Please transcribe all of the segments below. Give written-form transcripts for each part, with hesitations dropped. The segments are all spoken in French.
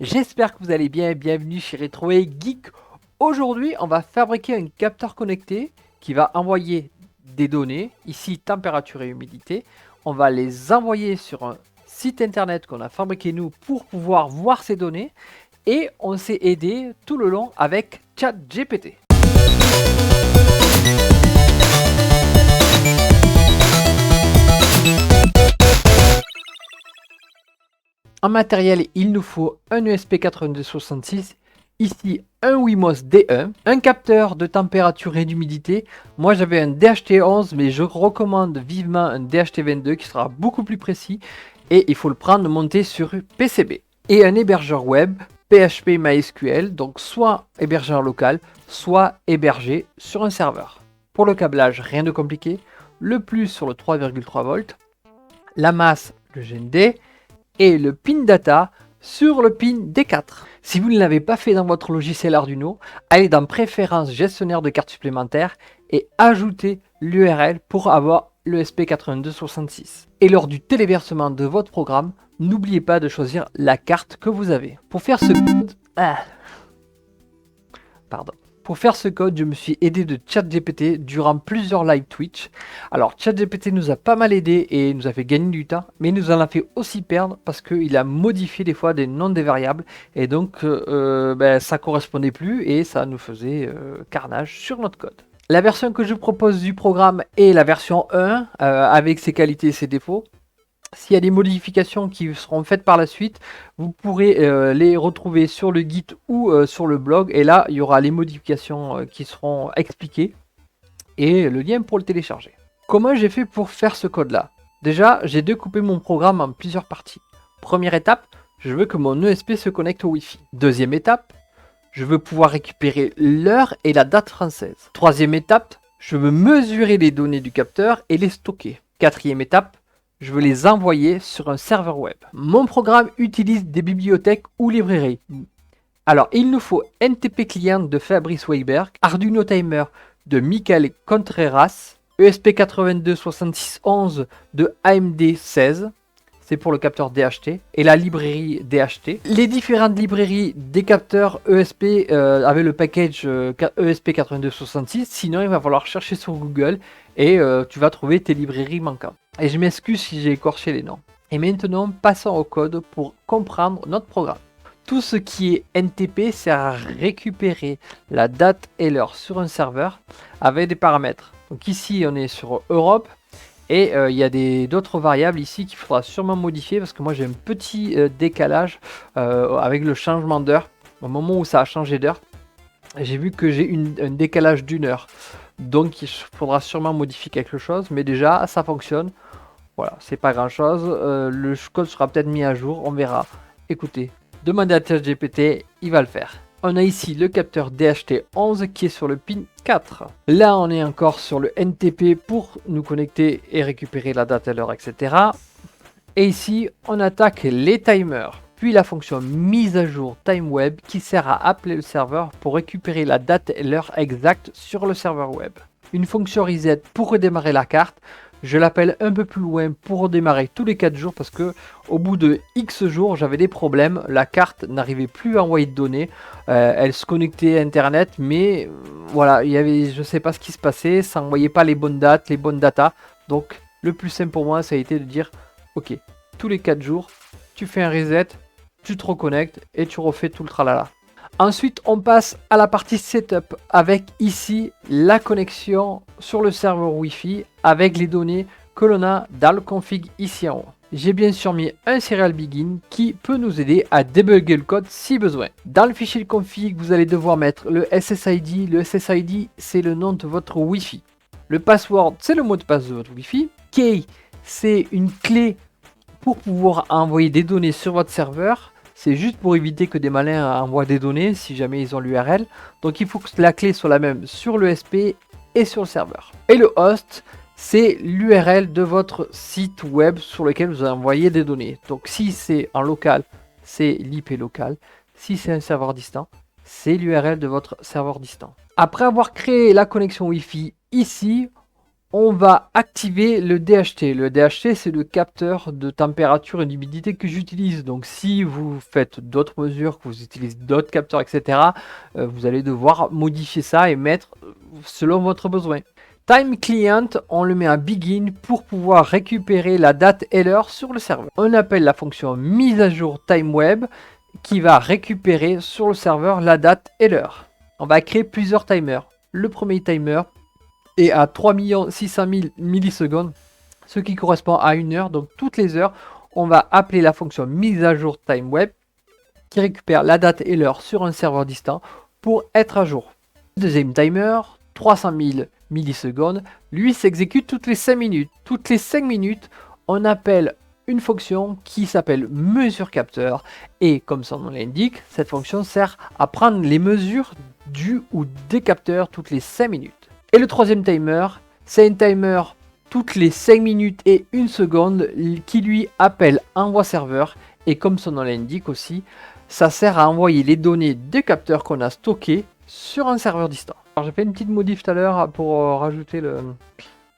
J'espère que vous allez bien, bienvenue chez Retro et Geek. Aujourd'hui, on va fabriquer un capteur connecté qui va envoyer des données, ici température et humidité. On va les envoyer sur un site internet qu'on a fabriqué nous pour pouvoir voir ces données. Et on s'est aidé tout le long avec ChatGPT. En matériel, il nous faut un ESP8266, ici un Wimos D1, un capteur de température et d'humidité. Moi j'avais un DHT11 mais je recommande vivement un DHT22 qui sera beaucoup plus précis et il faut le prendre monté sur PCB. Et un hébergeur web PHP MySQL, donc soit hébergeur local, soit hébergé sur un serveur. Pour le câblage, rien de compliqué, le plus sur le 3,3 volts, la masse, le GND, et le pin data sur le pin D4. Si vous ne l'avez pas fait dans votre logiciel Arduino, allez dans Préférences gestionnaire de cartes supplémentaires et ajoutez l'URL pour avoir le SP8266. Et lors du téléversement de votre programme, n'oubliez pas de choisir la carte que vous avez. Pour faire ce code... Pour faire ce code, je me suis aidé de ChatGPT durant plusieurs live Twitch. Alors ChatGPT nous a pas mal aidé et nous a fait gagner du temps, mais il nous en a fait aussi perdre parce qu'il a modifié des fois des noms des variables et donc ça correspondait plus et ça nous faisait carnage sur notre code. La version que je vous propose du programme est la version 1 avec ses qualités et ses défauts. S'il y a des modifications qui seront faites par la suite, vous pourrez les retrouver sur le Git ou sur le blog. Et là, il y aura les modifications qui seront expliquées et le lien pour le télécharger. Comment j'ai fait pour faire ce code-là? Déjà, j'ai découpé mon programme en plusieurs parties. Première étape, je veux que mon ESP se connecte au Wi-Fi. Deuxième étape, je veux pouvoir récupérer l'heure et la date française. Troisième étape, je veux mesurer les données du capteur et les stocker. Quatrième étape, je veux les envoyer sur un serveur web. Mon programme utilise des bibliothèques ou librairies. Alors, il nous faut NTP Client de Fabrice Weiberg, Arduino Timer de Michael Contreras, ESP826611 de AMD 16, c'est pour le capteur DHT, et la librairie DHT. Les différentes librairies des capteurs ESP avec le package ESP8266, sinon il va falloir chercher sur Google et tu vas trouver tes librairies manquantes. Et je m'excuse si j'ai écorché les noms. Et maintenant, passons au code pour comprendre notre programme. Tout ce qui est NTP sert à récupérer la date et l'heure sur un serveur avec des paramètres. Donc ici, on est sur Europe. Et il y a d'autres variables ici qu'il faudra sûrement modifier parce que moi j'ai un petit décalage avec le changement d'heure. Au moment où ça a changé d'heure, j'ai vu que j'ai un décalage d'une heure. Donc il faudra sûrement modifier quelque chose. Mais déjà, ça fonctionne. Voilà, c'est pas grand chose. Le code sera peut-être mis à jour, on verra. Écoutez, demandez à ChatGPT, il va le faire. On a ici le capteur DHT11 qui est sur le pin 4. Là, on est encore sur le NTP pour nous connecter et récupérer la date et l'heure, etc. Et ici, on attaque les timers. Puis la fonction mise à jour TimeWeb qui sert à appeler le serveur pour récupérer la date et l'heure exacte sur le serveur web. Une fonction reset pour redémarrer la carte. Je l'appelle un peu plus loin pour redémarrer tous les 4 jours parce que au bout de X jours, j'avais des problèmes. La carte n'arrivait plus à envoyer de données. Elle se connectait à Internet, mais voilà, je ne sais pas ce qui se passait. Ça n'envoyait pas les bonnes dates, les bonnes datas. Donc, le plus simple pour moi, ça a été de dire, ok, tous les 4 jours, tu fais un reset, tu te reconnectes et tu refais tout le tralala. Ensuite, on passe à la partie setup avec ici la connexion sur le serveur Wi-Fi avec les données que l'on a dans le config ici en haut. J'ai bien sûr mis un serial begin qui peut nous aider à débugger le code si besoin. Dans le fichier config, vous allez devoir mettre le SSID. Le SSID, c'est le nom de votre Wi-Fi. Le password, c'est le mot de passe de votre Wi-Fi. Key, c'est une clé pour pouvoir envoyer des données sur votre serveur. C'est juste pour éviter que des malins envoient des données si jamais ils ont l'URL. Donc il faut que la clé soit la même sur le SP et sur le serveur. Et le host, c'est l'URL de votre site web sur lequel vous envoyez des données. Donc si c'est en local, c'est l'IP local. Si c'est un serveur distant, c'est l'URL de votre serveur distant. Après avoir créé la connexion Wi-Fi ici, on va activer le DHT. Le DHT, c'est le capteur de température et d'humidité que j'utilise. Donc si vous faites d'autres mesures, que vous utilisez d'autres capteurs, etc., vous allez devoir modifier ça et mettre selon votre besoin. Time Client, on le met à Begin pour pouvoir récupérer la date et l'heure sur le serveur. On appelle la fonction mise à jour Time Web qui va récupérer sur le serveur la date et l'heure. On va créer plusieurs timers. Le premier timer est à 3 600 000 millisecondes, ce qui correspond à 1 heure. Donc toutes les heures, on va appeler la fonction mise à jour Time Web qui récupère la date et l'heure sur un serveur distant pour être à jour. Le deuxième timer, 300 000 millisecondes, lui s'exécute toutes les 5 minutes. Toutes les 5 minutes, on appelle une fonction qui s'appelle mesure capteur et comme son nom l'indique, cette fonction sert à prendre les mesures du ou des capteurs toutes les 5 minutes. Et le troisième timer, c'est un timer toutes les 5 minutes et 1 seconde qui lui appelle envoi serveur et comme son nom l'indique aussi, ça sert à envoyer les données des capteurs qu'on a stockés sur un serveur distant. Alors j'ai fait une petite modif tout à l'heure pour rajouter le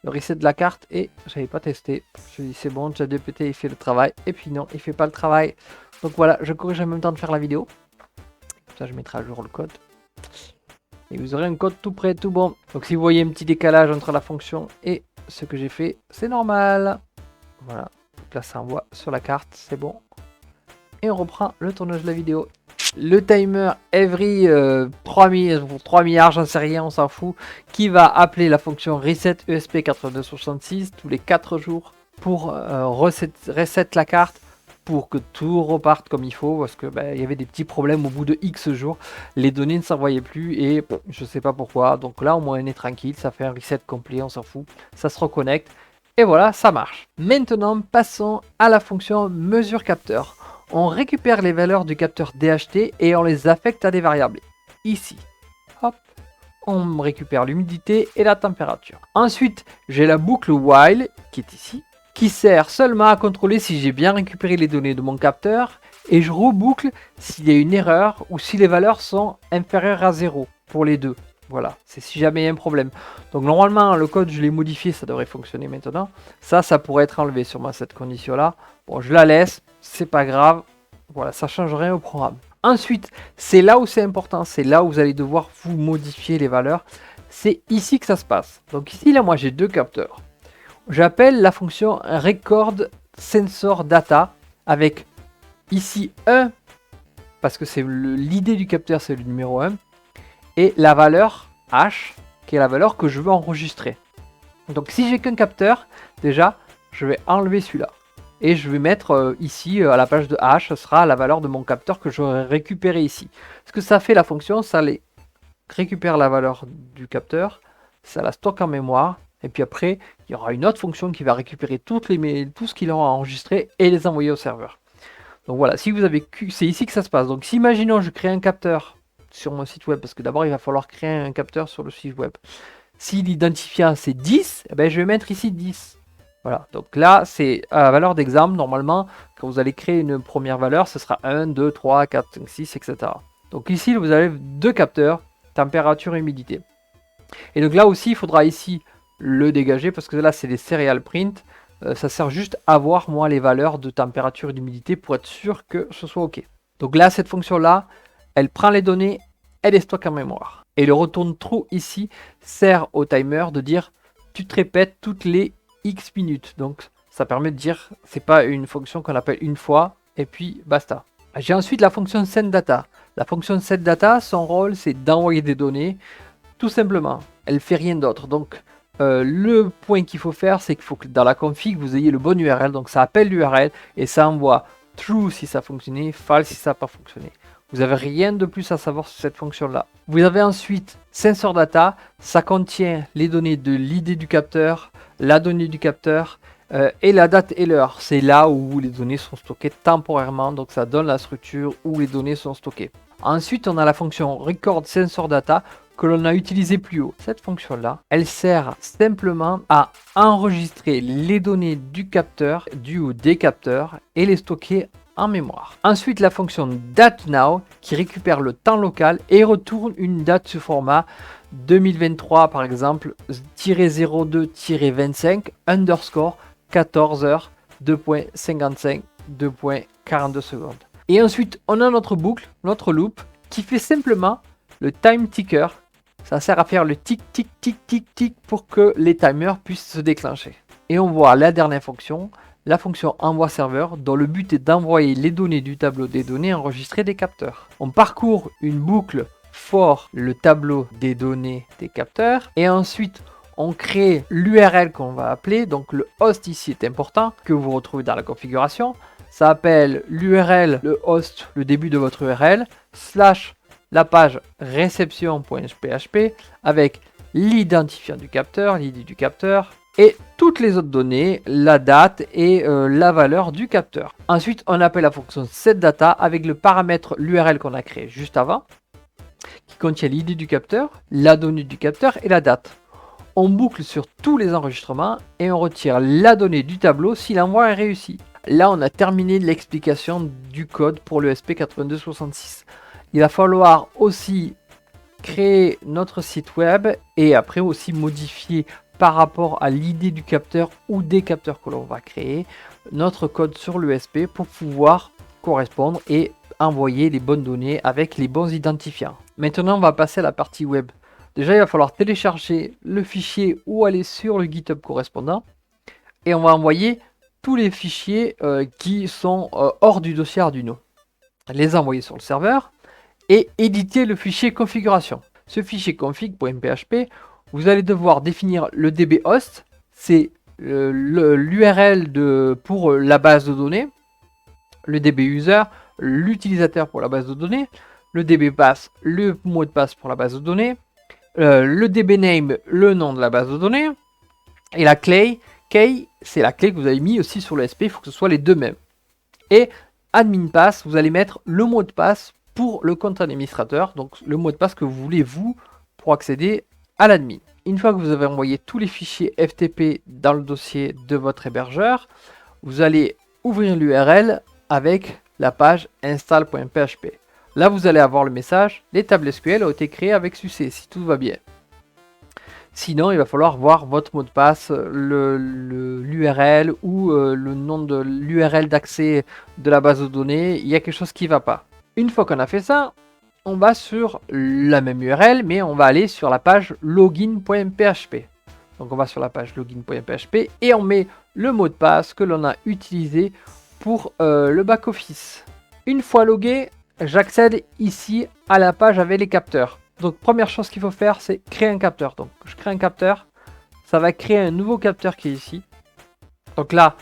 reset de la carte et j'avais pas testé. Je dis c'est bon, ChatGPT il fait le travail et puis non, il fait pas le travail. Donc voilà, je corrige en même temps de faire la vidéo. Comme ça je mettrai à jour le code. Et vous aurez un code tout prêt, tout bon. Donc si vous voyez un petit décalage entre la fonction et ce que j'ai fait, c'est normal. Voilà, donc là ça envoie sur la carte, c'est bon. Et on reprend le tournage de la vidéo. Le timer every 3 milliards, j'en sais rien, on s'en fout, qui va appeler la fonction reset ESP8266 tous les 4 jours pour reset la carte pour que tout reparte comme il faut parce que il y avait des petits problèmes au bout de X jours, les données ne s'envoyaient plus et je sais pas pourquoi. Donc là au moins on est tranquille, ça fait un reset complet, on s'en fout, ça se reconnecte et voilà, ça marche. Maintenant passons à la fonction mesure capteur. On récupère les valeurs du capteur DHT et on les affecte à des variables. Ici, hop, on récupère l'humidité et la température. Ensuite, j'ai la boucle while qui est ici, qui sert seulement à contrôler si j'ai bien récupéré les données de mon capteur et je reboucle s'il y a une erreur ou si les valeurs sont inférieures à 0 pour les deux. Voilà, c'est si jamais il y a un problème. Donc normalement, le code, je l'ai modifié, ça devrait fonctionner maintenant. Ça pourrait être enlevé sûrement cette condition-là. Bon, je la laisse, c'est pas grave. Voilà, ça change rien au programme. Ensuite, c'est là où c'est important, c'est là où vous allez devoir vous modifier les valeurs. C'est ici que ça se passe. Donc ici, là, moi, j'ai deux capteurs. J'appelle la fonction record sensor data avec ici 1, parce que c'est l'idée du capteur, c'est le numéro 1. Et la valeur H, qui est la valeur que je veux enregistrer. Donc si j'ai qu'un capteur, déjà, je vais enlever celui-là. Et je vais mettre ici, à la page de H, ce sera la valeur de mon capteur que j'aurai récupéré ici. Ce que ça fait la fonction, ça récupère la valeur du capteur, ça la stocke en mémoire, et puis après, il y aura une autre fonction qui va récupérer tout ce qu'il aura enregistré et les envoyer au serveur. Donc voilà, si vous avez c'est ici que ça se passe. Donc si imaginons je crée un capteur sur mon site web, parce que d'abord il va falloir créer un capteur sur le site web. Si l'identifiant c'est 10, eh ben, je vais mettre ici 10. Voilà, donc là c'est à la valeur d'exemple, normalement, quand vous allez créer une première valeur, ce sera 1, 2, 3, 4, 5, 6, etc. Donc ici vous avez deux capteurs, température et humidité. Et donc là aussi il faudra ici le dégager, parce que là c'est des serial print, ça sert juste à voir moi les valeurs de température et d'humidité pour être sûr que ce soit ok. Donc là cette fonction là, elle prend les données, elle les stocke en mémoire. Et le retourne true ici sert au timer de dire tu te répètes toutes les X minutes. Donc ça permet de dire, c'est pas une fonction qu'on appelle une fois et puis basta. J'ai ensuite la fonction sendData. La fonction sendData, son rôle c'est d'envoyer des données tout simplement. Elle fait rien d'autre. Donc le point qu'il faut faire, c'est qu'il faut que dans la config vous ayez le bon URL. Donc ça appelle l'URL et ça envoie true si ça a fonctionné, false si ça n'a pas fonctionné. Vous n'avez rien de plus à savoir sur cette fonction-là. Vous avez ensuite Sensor Data, ça contient les données de l'ID du capteur, la donnée du capteur et la date et l'heure. C'est là où les données sont stockées temporairement, donc ça donne la structure où les données sont stockées. Ensuite, on a la fonction Record Sensor Data que l'on a utilisée plus haut. Cette fonction-là, elle sert simplement à enregistrer les données du capteur, du ou des capteurs et les stocker en mémoire. Ensuite, la fonction DateNow qui récupère le temps local et retourne une date sous format 2023 par exemple, -02-25 underscore 14h 2.55 2.42 secondes. Et ensuite, on a notre boucle, notre loop, qui fait simplement le time ticker. Ça sert à faire le tic tic tic tic tic pour que les timers puissent se déclencher. Et on voit la dernière fonction, la fonction envoi serveur, dont le but est d'envoyer les données du tableau des données enregistrées des capteurs. On parcourt une boucle for le tableau des données des capteurs et ensuite on crée l'URL qu'on va appeler, donc le host ici est important, que vous retrouvez dans la configuration. Ça appelle l'URL, le host, le début de votre URL, slash la page réception.php avec l'identifiant du capteur, l'ID du capteur, et toutes les autres données, la date et la valeur du capteur. Ensuite, on appelle la fonction setData avec le paramètre l'URL qu'on a créé juste avant, qui contient l'ID du capteur, la donnée du capteur et la date. On boucle sur tous les enregistrements et on retire la donnée du tableau si l'envoi est réussi. Là, on a terminé l'explication du code pour le SP8266. Il va falloir aussi créer notre site web et après aussi modifier par rapport à l'idée du capteur ou des capteurs que l'on va créer notre code sur l'ESP pour pouvoir correspondre et envoyer les bonnes données avec les bons identifiants. Maintenant, on va passer à la partie web. Déjà, il va falloir télécharger le fichier ou aller sur le GitHub correspondant et on va envoyer tous les fichiers qui sont hors du dossier Arduino. Les envoyer sur le serveur et éditer le fichier configuration. Ce fichier config.php, vous allez devoir définir le DB host, c'est l'URL pour la base de données, le DB user, l'utilisateur pour la base de données, le DB pass, le mot de passe pour la base de données, le DB name, le nom de la base de données, et la key, c'est la clé que vous avez mis aussi sur le SP, il faut que ce soit les deux mêmes. Et admin pass, vous allez mettre le mot de passe pour le compte administrateur, donc le mot de passe que vous voulez vous pour accéder à l'admin. Une fois que vous avez envoyé tous les fichiers FTP dans le dossier de votre hébergeur, vous allez ouvrir l'URL avec la page install.php. Là, vous allez avoir le message, les tables SQL ont été créées avec succès, si tout va bien. Sinon, il va falloir voir votre mot de passe, l'URL ou le nom de l'URL d'accès de la base de données. Il y a quelque chose qui ne va pas. Une fois qu'on a fait ça, on va sur la même URL, mais on va aller sur la page login.php. Donc on va sur la page login.php et on met le mot de passe que l'on a utilisé pour le back-office. Une fois logué, j'accède ici à la page avec les capteurs. Donc première chose qu'il faut faire, c'est créer un capteur. Donc je crée un capteur, ça va créer un nouveau capteur qui est ici. Donc là,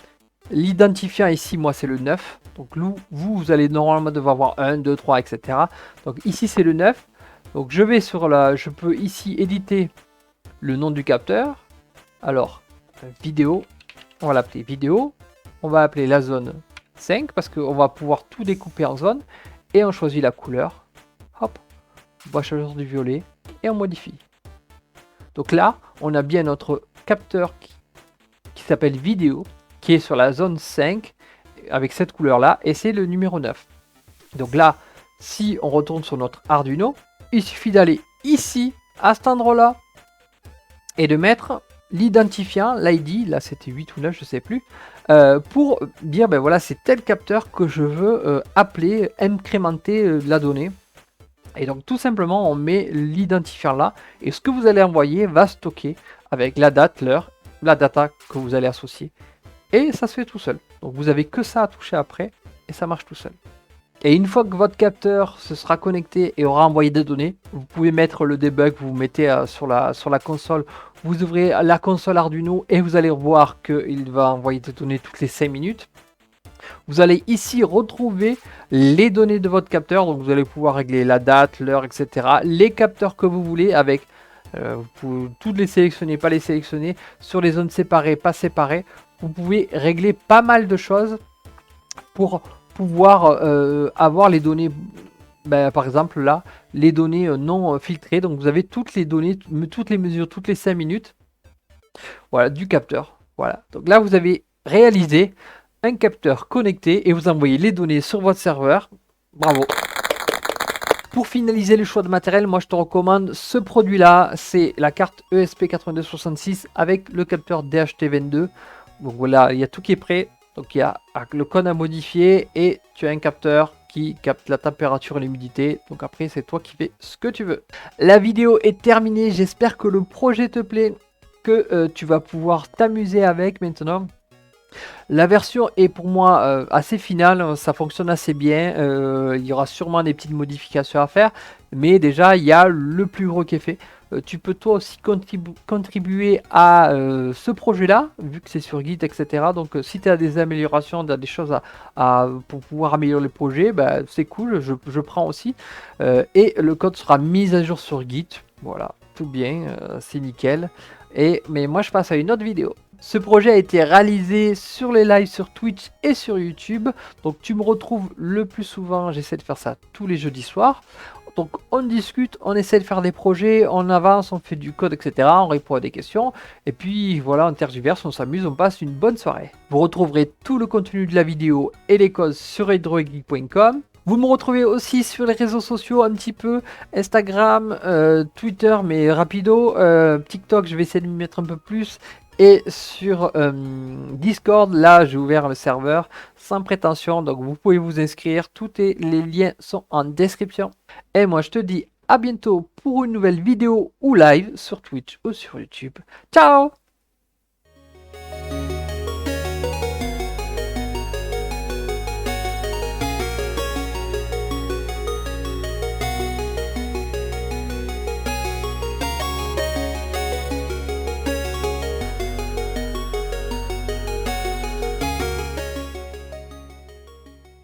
l'identifiant ici, moi c'est le 9. Donc vous allez normalement devoir avoir 1, 2, 3, etc. Donc ici c'est le 9. Donc je vais sur je peux ici éditer le nom du capteur. Alors, vidéo, on va l'appeler vidéo. On va appeler la zone 5 parce qu'on va pouvoir tout découper en zones. Et on choisit la couleur. Hop, on va choisir du violet et on modifie. Donc là, on a bien notre capteur qui s'appelle vidéo, qui est sur la zone 5 avec cette couleur là et c'est le numéro 9. Donc là, si on retourne sur notre Arduino, il suffit d'aller ici à cet endroit là et de mettre l'identifiant, l'ID, là c'était 8 ou 9, je sais plus, pour dire ben voilà, c'est tel capteur que je veux appeler, incrémenter la donnée. Et donc tout simplement on met l'identifiant là et ce que vous allez envoyer va stocker avec la date, l'heure, la data que vous allez associer. Et ça se fait tout seul. Donc vous avez que ça à toucher après et ça marche tout seul. Et une fois que votre capteur se sera connecté et aura envoyé des données, vous pouvez mettre le debug, vous mettez sur la console, vous ouvrez la console Arduino et vous allez voir qu'il va envoyer des données toutes les 5 minutes. Vous allez ici retrouver les données de votre capteur, donc vous allez pouvoir régler la date, l'heure, etc. Les capteurs que vous voulez avec, vous pouvez toutes les sélectionner, pas les sélectionner, sur les zones séparées, pas séparées. Vous pouvez régler pas mal de choses pour pouvoir avoir les données, par exemple là, les données non filtrées. Donc vous avez toutes les données, toutes les mesures, toutes les 5 minutes, voilà, du capteur. Voilà. Donc là vous avez réalisé un capteur connecté et vous envoyez les données sur votre serveur. Bravo. Pour finaliser le choix de matériel, moi je te recommande ce produit-là. C'est la carte ESP8266 avec le capteur DHT22. Donc voilà, il y a tout qui est prêt. Donc il y a le code à modifier et tu as un capteur qui capte la température et l'humidité. Donc après, c'est toi qui fais ce que tu veux. La vidéo est terminée. J'espère que le projet te plaît, que tu vas pouvoir t'amuser avec maintenant. La version est pour moi assez finale, ça fonctionne assez bien. Il y aura sûrement des petites modifications à faire, mais déjà il y a le plus gros qui est fait. Tu peux toi aussi contribuer à ce projet-là, vu que c'est sur Git, etc. Donc si tu as des améliorations, des choses pour pouvoir améliorer le projet, bah, c'est cool, je prends aussi. Et le code sera mis à jour sur Git. Voilà, tout bien, c'est nickel. Mais moi je passe à une autre vidéo. Ce projet a été réalisé sur les lives sur Twitch et sur YouTube. Donc tu me retrouves le plus souvent, j'essaie de faire ça tous les jeudis soirs. Donc on discute, on essaie de faire des projets, on avance, on fait du code, etc. On répond à des questions. Et puis voilà, on tergiverse, on s'amuse, on passe une bonne soirée. Vous retrouverez tout le contenu de la vidéo et les causes sur hydrogeek.com. Vous me retrouvez aussi sur les réseaux sociaux un petit peu, Instagram, Twitter, mais rapido, TikTok, je vais essayer de m'y mettre un peu plus. Et sur Discord, là j'ai ouvert le serveur sans prétention, donc vous pouvez vous inscrire, les liens sont en description. Et moi je te dis à bientôt pour une nouvelle vidéo ou live sur Twitch ou sur YouTube. Ciao!